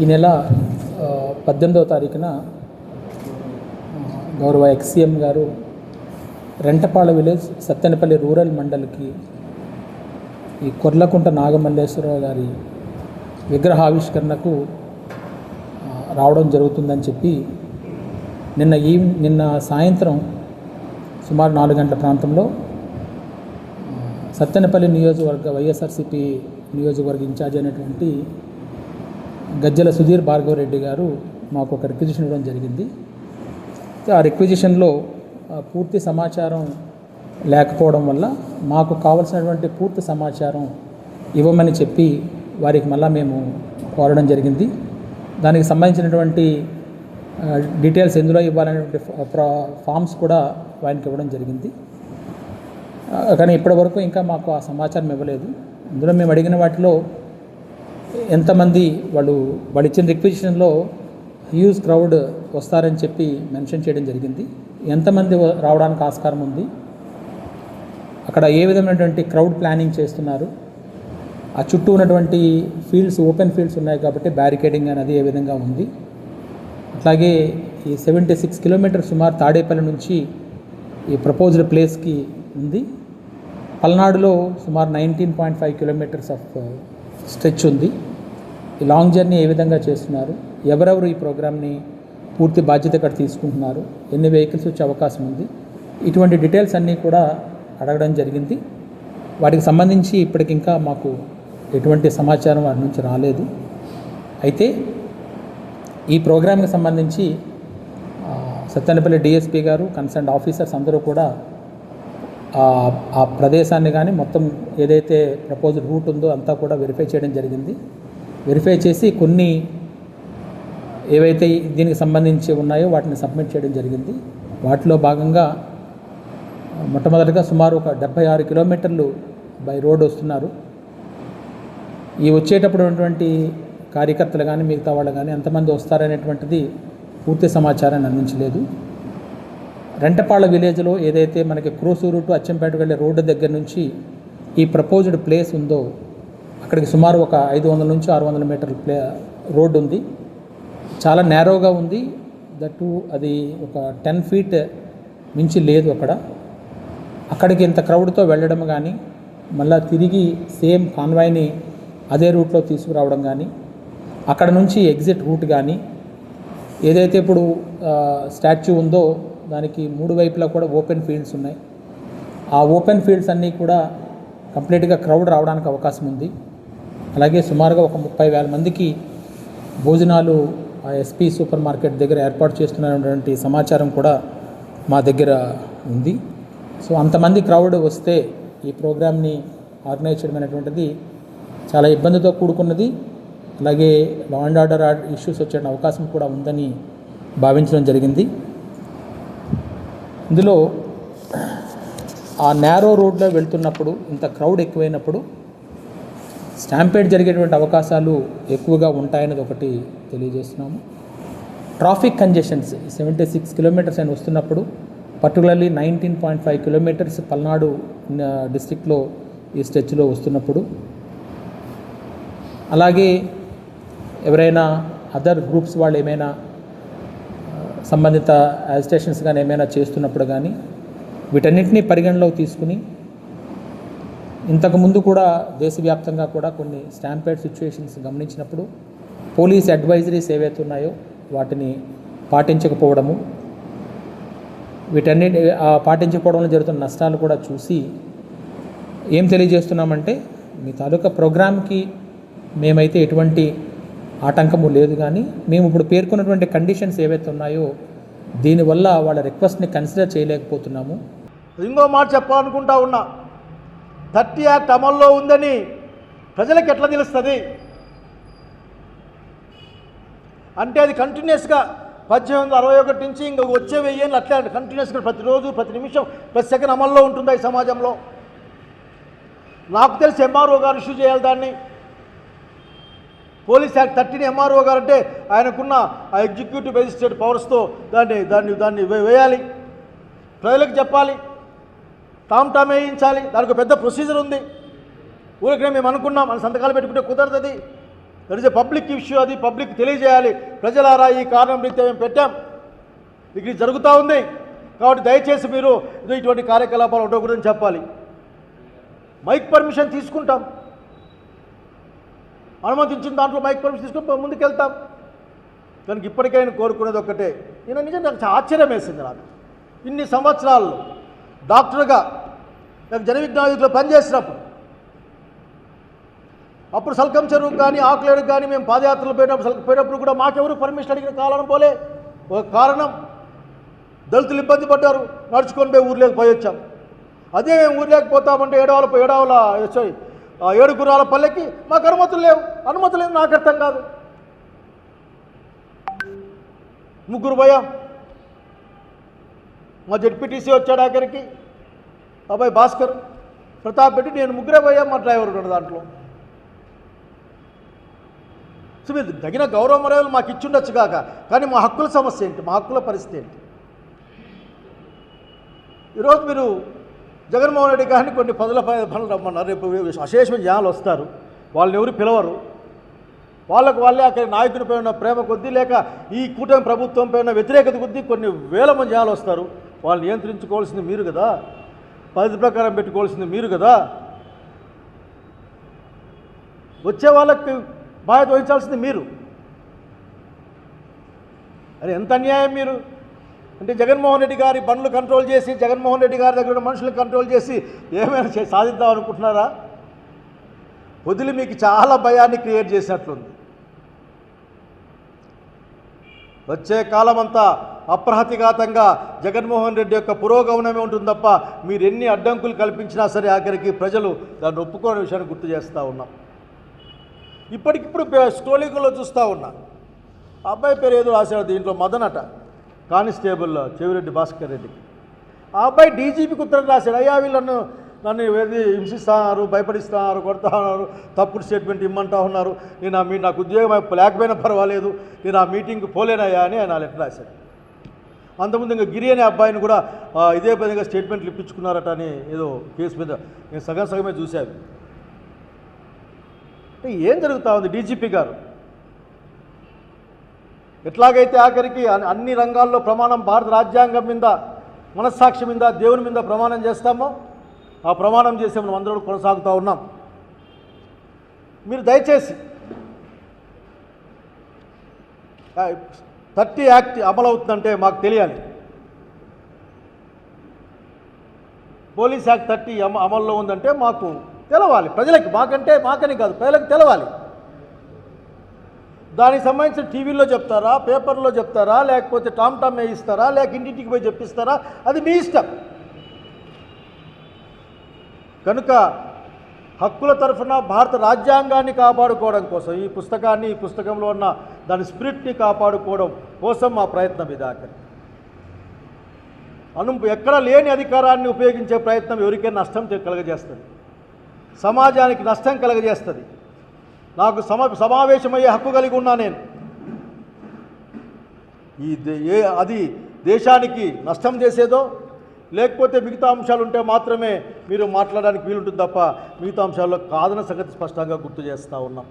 ఈ నెల 18వ తారీఖున గౌరవ ఎక్స్సీఎం గారు రెంటపాళ విలేజ్ సత్తెనపల్లి రూరల్ మండల్కి ఈ కొర్లకుంట నాగమల్లేశ్వరరావు గారి విగ్రహావిష్కరణకు రావడం జరుగుతుందని చెప్పి నిన్న సాయంత్రం సుమారు 4 గంటల ప్రాంతంలో సత్తెనపల్లి నియోజకవర్గ వైఎస్ఆర్సీపీ నియోజకవర్గ ఇన్ఛార్జ్ అయినటువంటి గజ్జల సుధీర్ భార్గవరెడ్డి గారు మాకు ఒక రిక్విజిషన్ ఇవ్వడం జరిగింది. ఆ రిక్విజిషన్లో పూర్తి సమాచారం లేకపోవడం వల్ల మాకు కావాల్సినటువంటి పూర్తి సమాచారం ఇవ్వమని చెప్పి వారికి మళ్ళా మేము కోరడం జరిగింది. దానికి సంబంధించినటువంటి డీటెయిల్స్ ఎందులో ఇవ్వాలనేటువంటి ఫామ్స్ కూడా ఆయనకి ఇవ్వడం జరిగింది. కానీ ఇప్పటివరకు ఇంకా మాకు ఆ సమాచారం ఇవ్వలేదు. అందులో మేము అడిగిన వాటిలో ఎంతమంది వాళ్ళు ఇచ్చిన రిక్విజిషన్లో హ్యూజ్ క్రౌడ్ వస్తారని చెప్పి మెన్షన్ చేయడం జరిగింది. ఎంతమంది రావడానికి ఆస్కారం ఉంది, అక్కడ ఏ విధమైనటువంటి క్రౌడ్ ప్లానింగ్ చేస్తున్నారు, ఆ చుట్టూ ఉన్నటువంటి ఫీల్డ్స్ ఓపెన్ ఫీల్డ్స్ ఉన్నాయి కాబట్టి బ్యారికేడింగ్ అనేది ఏ విధంగా ఉంది, అట్లాగే ఈ 76 కిలోమీటర్స్ సుమారు తాడేపల్లి నుంచి ఈ ప్రపోజ్డ్ ప్లేస్కి ఉంది. పల్నాడులో సుమారు 19.5 కిలోమీటర్స్ ఆఫ్ స్ట్రెచ్ ఉంది. ఈ లాంగ్ జర్నీ ఏ విధంగా చేస్తున్నారు, ఎవరెవరు ఈ ప్రోగ్రామ్ని పూర్తి బాధ్యత ఇక్కడ తీసుకుంటున్నారు, ఎన్ని వెహికల్స్ వచ్చే అవకాశం ఉంది, ఇటువంటి డీటెయిల్స్ అన్నీ కూడా అడగడం జరిగింది. వాటికి సంబంధించి ఇప్పటికింకా మాకు ఎటువంటి సమాచారం వాటి నుంచి రాలేదు. అయితే ఈ ప్రోగ్రామ్కి సంబంధించి సత్తెనపల్లి డిఎస్పీ గారు, కన్సర్న్ ఆఫీసర్స్ అందరూ కూడా ఆ ప్రదేశాన్ని కానీ మొత్తం ఏదైతే ప్రపోజ్డ్ రూట్ ఉందో అంతా కూడా వెరిఫై చేయడం జరిగింది. వెరిఫై చేసి కొన్ని ఏవైతే దీనికి సంబంధించి ఉన్నాయో వాటిని సబ్మిట్ చేయడం జరిగింది. వాటిలో భాగంగా మొట్టమొదటిగా సుమారు ఒక 76 కిలోమీటర్లు బై రోడ్ వస్తున్నారు. ఈ వచ్చేటప్పుడు ఉన్నటువంటి కార్యకర్తలు కానీ మిగతా వాళ్ళు కానీ ఎంతమంది వస్తారనేటువంటిది పూర్తి సమాచారాన్ని అందించలేదు. రెంటపాళ విలేజ్లో ఏదైతే మనకి క్రోసూరు టు అచ్చంపేట వెళ్ళే రోడ్డు దగ్గర నుంచి ఈ ప్రపోజ్డ్ ప్లేస్ ఉందో అక్కడికి సుమారు ఒక 500 నుంచి 600 మీటర్ల రోడ్డు ఉంది. చాలా నేరోగా ఉంది. దట్టు అది ఒక 10 ఫీట్ మించి లేదు. అక్కడికి ఇంత క్రౌడ్తో వెళ్ళడం కానీ మళ్ళీ తిరిగి సేమ్ కాన్వాయ్ని అదే రూట్లో తీసుకురావడం కానీ అక్కడ నుంచి ఎగ్జిట్ రూట్ కానీ ఏదైతే ఇప్పుడు స్టాచ్యూ ఉందో దానికి 3 వైపులా కూడా ఓపెన్ ఫీల్డ్స్ ఉన్నాయి. ఆ ఓపెన్ ఫీల్డ్స్ అన్నీ కూడా కంప్లీట్గా క్రౌడ్ రావడానికి అవకాశం ఉంది. అలాగే సుమారుగా ఒక 30,000 మందికి భోజనాలు ఆ ఎస్పీ సూపర్ మార్కెట్ దగ్గర ఏర్పాటు చేస్తున్నటువంటి సమాచారం కూడా మా దగ్గర ఉంది. సో అంతమంది క్రౌడ్ వస్తే ఈ ప్రోగ్రామ్ని ఆర్గనైజ్ చేయడం అనేటువంటిది చాలా ఇబ్బందితో కూడుకున్నది. అలాగే లా అండ్ ఆర్డర్ ఇష్యూస్ వచ్చే అవకాశం కూడా ఉందని భావించడం జరిగింది. ఇందులో ఆ నేరో రోడ్లో వెళ్తున్నప్పుడు ఇంత క్రౌడ్ ఎక్కువైనప్పుడు స్టాంపేడ్ జరిగేటువంటి అవకాశాలు ఎక్కువగా ఉంటాయనేది ఒకటి తెలియజేస్తున్నాము. ట్రాఫిక్ కంజెషన్స్ 76 కిలోమీటర్స్ అని వస్తున్నప్పుడు పర్టికులర్లీ 19.5 కిలోమీటర్స్ పల్నాడు డిస్ట్రిక్ట్లో ఈ స్ట్రెచ్లో వస్తున్నప్పుడు, అలాగే ఎవరైనా అదర్ గ్రూప్స్ వాళ్ళు ఏమైనా సంబంధిత యాజిటేషన్స్ కానీ ఏమైనా చేస్తున్నప్పుడు కానీ వీటన్నిటినీ పరిగణలోకి తీసుకుని ఇంతకుముందు కూడా దేశవ్యాప్తంగా కూడా కొన్ని స్టాంపేడ్ సిచ్యువేషన్స్ గమనించినప్పుడు పోలీస్ అడ్వైజరీస్ ఏవైతే ఉన్నాయో వాటిని పాటించకపోవడము, వీటన్నిటి పాటించకపోవడంలో జరుగుతున్న నష్టాలు కూడా చూసి ఏం తెలియజేస్తున్నామంటే మీ తాలూకా ప్రోగ్రామ్కి మేమైతే ఎటువంటి ఆటంకము లేదు, కానీ మేము ఇప్పుడు పేర్కొన్నటువంటి కండిషన్స్ ఏవైతే ఉన్నాయో దీనివల్ల వాళ్ళ రిక్వెస్ట్ని కన్సిడర్ చేయలేకపోతున్నాము. ఇంకో మాట చెప్పాలనుకుంటా ఉన్నా, 30 యాక్ట్ అమల్లో ఉందని ప్రజలకు ఎట్లా తెలుస్తుంది అంటే అది కంటిన్యూస్గా 1861 నుంచి ఇంకా వచ్చే 1000 ఏళ్ళు అట్లా కంటిన్యూస్గా ప్రతిరోజు ప్రతి నిమిషం ప్రతి సెకండ్ అమల్లో ఉంటుందా ఈ సమాజంలో? నాకు తెలిసి ఎంఆర్ఓ గారు ఇష్యూ చేయాలి దాన్ని. పోలీస్ యాక్ట్ 30ని ఎంఆర్ఓ గారు అంటే ఆయనకున్న ఆ ఎగ్జిక్యూటివ్ మెజిస్ట్రేట్ పవర్స్తో దాన్ని వేయాలి, ప్రజలకు చెప్పాలి, టామ్ వేయించాలి. దానికి పెద్ద ప్రొసీజర్ ఉంది. ఊరికే మేము అనుకున్నాం మన సంతకాలు పెట్టుకుంటే కుదరదు. That is a public issue, అది పబ్లిక్ తెలియజేయాలి. ప్రజలారా ఈ కారణం రీత్యా మేము పెట్టాం, ఇది జరుగుతూ ఉంది కాబట్టి దయచేసి మీరు ఇటువంటి కార్యకలాపాలు ఉండకూడదని చెప్పాలి. మైక్ పర్మిషన్ తీసుకుంటాం, అనుమతించిన దాంట్లో మైక్ పర్మిషన్ తీసుకుని ముందుకెళ్తాం. దానికి ఇప్పటికైనా కోరుకునేది ఒక్కటే. నేను నిజంగా నాకు ఆశ్చర్యం వేసింది. నాకు ఇన్ని సంవత్సరాల్లో డాక్టర్గా నాకు జన విజ్ఞానంలో పనిచేసినప్పుడు, అప్పుడు సల్కం చెరువుకు కానీ ఆకులేరుకు కానీ మేము పాదయాత్రలు పోయినప్పుడు కూడా మాకెవరు పర్మిషన్ అడిగిన కాలం పోలే. ఒక కారణం, దళితులు ఇబ్బంది పడ్డారు, నడుచుకొని పోయి ఊర్లోకి పోయి వచ్చాం. అదే మేము ఊర్లోకి పోతామంటే ఏడు గుర్రాల పల్లెకి మాకు అనుమతులు లేవు. అనుమతులు లేవు నాకు అర్థం కాదు. ముగ్గురు పోయాం. మా జెడ్పీటీసీ వచ్చాడు ఆఖరికి, అబ్బాయి భాస్కర్, ప్రతాప్ రెడ్డి, నేను ముగ్గురే పోయాం. మా డ్రైవర్ ఉన్నాడు దాంట్లో. సో మీరు తగిన గౌరవ మర్యాదలు మాకు ఇచ్చుండొచ్చు కాక, కానీ మా హక్కుల సమస్య ఏంటి, మా హక్కుల పరిస్థితి ఏంటి? ఈరోజు మీరు జగన్మోహన్ రెడ్డి గారిని కొన్ని పనులు రమ్మన్నారు. రేపు అశేషమైన జనాలు వస్తారు, వాళ్ళని ఎవరు పిలవరు. వాళ్ళే అక్కడ నాయకుని పైన ప్రేమ కొద్దీ లేక ఈ కూటమి ప్రభుత్వం పైన వ్యతిరేకత కొద్దీ కొన్ని వేల మంది జనాలు వస్తారు. వాళ్ళు నియంత్రించుకోవాల్సింది మీరు కదా, పద్ధతి ప్రకారం పెట్టుకోవాల్సింది మీరు కదా. వచ్చే వాళ్ళకి బాధ్యత వహించాల్సింది మీరు. అరే ఎంత అన్యాయం మీరు! అంటే జగన్మోహన్ రెడ్డి గారి బండ్లు కంట్రోల్ చేసి, జగన్మోహన్ రెడ్డి గారి దగ్గర మనుషులను కంట్రోల్ చేసి ఏమైనా సాధిద్దాం అనుకుంటున్నారా? వదిలి మీకు చాలా భయాన్ని క్రియేట్ చేసినట్లుంది. వచ్చే కాలమంతా అప్రహతిఘాతంగా జగన్మోహన్ రెడ్డి యొక్క పురోగమనమే ఉంటుంది తప్ప మీరు ఎన్ని అడ్డంకులు కల్పించినా సరే ఆఖరికి ప్రజలు దాన్ని ఒప్పుకోని విషయాన్ని గుర్తు చేస్తూ ఉన్నాం. ఇప్పటికిప్పుడు స్టోలింగ్లో చూస్తూ ఉన్నా, అబ్బాయి పేరు ఏదో రాశాడు దీంట్లో, మదనట, కానిస్టేబుల్ చెవిరెడ్డి భాస్కర్ రెడ్డికి. ఆ అబ్బాయి డీజీపీకి ఉత్తరం రాశాడు, అయ్యా వీళ్ళను నన్ను ఏది హింసిస్తున్నారు, భయపడిస్తున్నారు, కొడతా ఉన్నారు, తప్పుడు స్టేట్మెంట్ ఇమ్మంటా ఉన్నారు, నేను నాకు ఉద్యోగం లేకపోయినా పర్వాలేదు, నేను ఆ మీటింగ్కి పోలేనయ్యా అని ఆయన లెటర్ రాశాడు. అంతకుముందు ఇంకా గిరి అనే అబ్బాయిని కూడా ఇదే విధంగా స్టేట్మెంట్లు ఇప్పించుకున్నారట అని ఏదో కేసు మీద నేను సగమే చూశాను. అంటే ఏం జరుగుతూ ఉంది? డీజీపీ గారు ఎట్లాగైతే ఆఖరికి అన్ని రంగాల్లో ప్రమాణం భారత రాజ్యాంగం మీద, మనస్సాక్షి మీద, దేవుని మీద ప్రమాణం చేస్తామో ఆ ప్రమాణం చేసే మనం అందరూ కొనసాగుతూ ఉన్నాం. మీరు దయచేసి 30 యాక్ట్ అమలవుతుందంటే మాకు తెలియాలి. పోలీస్ యాక్ట్ 30 అమల్లో ఉందంటే మాకు తెలవాలి, ప్రజలకి, మాకని కాదు, ప్రజలకు తెలవాలి. దానికి సంబంధించిన టీవీలో చెప్తారా, పేపర్లో చెప్తారా, లేకపోతే టామ్ వేయిస్తారా, లేక ఇంటింటికి పోయి చెప్పిస్తారా, అది మీ ఇష్టం. కనుక హక్కుల తరఫున భారత రాజ్యాంగాన్ని కాపాడుకోవడం కోసం ఈ పుస్తకంలో ఉన్న దాని స్పిరిట్ని కాపాడుకోవడం కోసం మా ప్రయత్నం ఇది. ఎక్కడ లేని అధికారాన్ని ఉపయోగించే ప్రయత్నం ఎవరికైనా నష్టం కలగజేస్తుంది, సమాజానికి నష్టం కలగజేస్తుంది. నాకు సమావేశమయ్యే హక్కు కలిగి ఉన్నా నేను. అది దేశానికి నష్టం చేసేదో లేకపోతే మిగతా అంశాలు ఉంటే మాత్రమే మీరు మాట్లాడడానికి వీలుంటుంది తప్ప మిగతా అంశాల్లో కాదన్న సంగతి స్పష్టంగా గుర్తు చేస్తూ ఉన్నాం.